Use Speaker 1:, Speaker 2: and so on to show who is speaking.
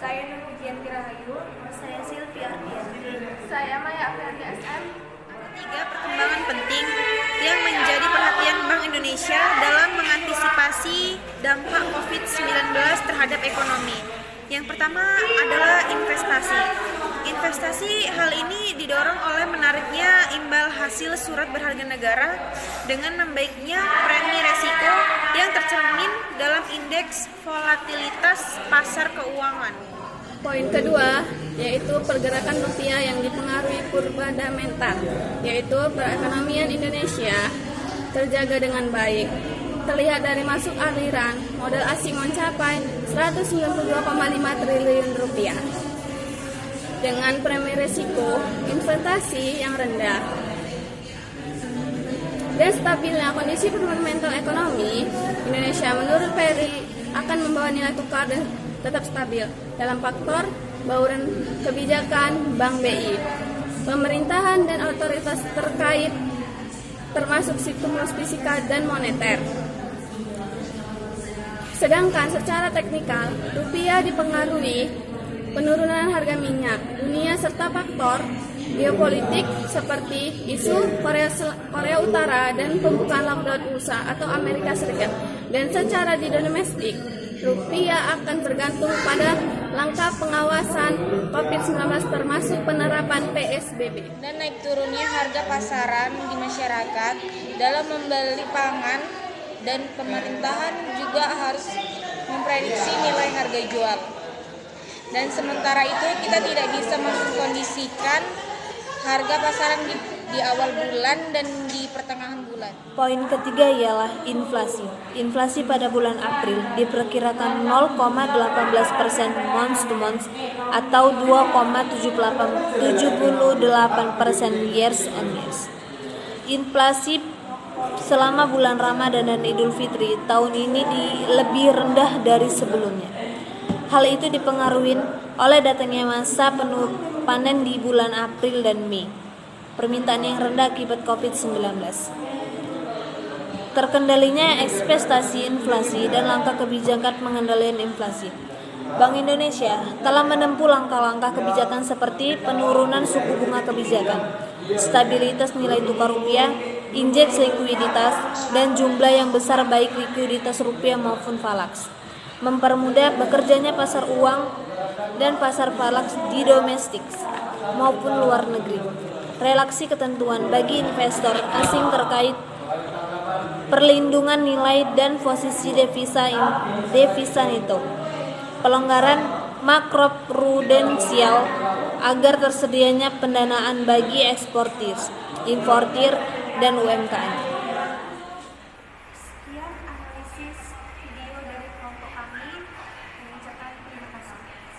Speaker 1: Saya Nurmujianti Rahayu.
Speaker 2: Saya Silvi Ardianti.
Speaker 1: Saya Maya Apriani SM.
Speaker 2: Tiga perkembangan penting yang menjadi perhatian Bank Indonesia dalam mengantisipasi dampak COVID-19 terhadap ekonomi. Yang pertama adalah investasi. Investasi hal ini didorong oleh menariknya imbal hasil surat berharga negara dengan membaiknya premi resiko yang tercermin dalam indeks volatilitas pasar keuangan.
Speaker 1: Poin kedua yaitu pergerakan rupiah yang dipengaruhi fundamental, yaitu perekonomian Indonesia terjaga dengan baik. Terlihat dari masuk aliran modal asing mencapai 192,5 triliun rupiah. Dengan premi risiko investasi yang rendah dan stabilnya kondisi fundamental ekonomi Indonesia, menurut Ferry akan membawa nilai tukar dan tetap stabil dalam faktor bauran kebijakan Bank BI, pemerintahan dan otoritas terkait termasuk stimulus fiskal dan moneter. Sedangkan secara teknikal, rupiah dipengaruhi penurunan harga minyak dunia serta faktor geopolitik seperti isu Korea Utara dan pembukaan lockdown USA atau Amerika Serikat. Dan secara di domestik, rupiah akan bergantung pada langkah pengawasan COVID-19 termasuk penerapan PSBB.
Speaker 3: Dan naik turunnya harga pasaran di masyarakat dalam membeli pangan, dan pemerintahan juga harus memprediksi nilai harga jual. Dan sementara itu kita tidak bisa mengkondisikan harga pasaran di awal bulan dan di pertengahan bulan.
Speaker 2: Poin ketiga ialah inflasi. Inflasi pada bulan April diperkirakan 0,18% month to month atau 2,78% years on years. Inflasi selama bulan Ramadan dan Idul Fitri tahun ini lebih rendah dari sebelumnya. Hal itu dipengaruhi oleh datangnya masa penuh panen di bulan April dan Mei, permintaan yang rendah akibat COVID-19, terkendalinya ekspektasi inflasi dan langkah kebijakan pengendalian inflasi. Bank Indonesia telah menempuh langkah-langkah kebijakan seperti penurunan suku bunga kebijakan, stabilitas nilai tukar rupiah, injeksi likuiditas, dan jumlah yang besar baik likuiditas rupiah maupun falaks, mempermudah bekerjanya pasar uang dan pasar falaks di domestik maupun luar negeri, relaksi ketentuan bagi investor asing terkait perlindungan nilai dan posisi devisa neto, pelonggaran makroprudensial agar tersedianya pendanaan bagi eksportir, importir, dan UMKM.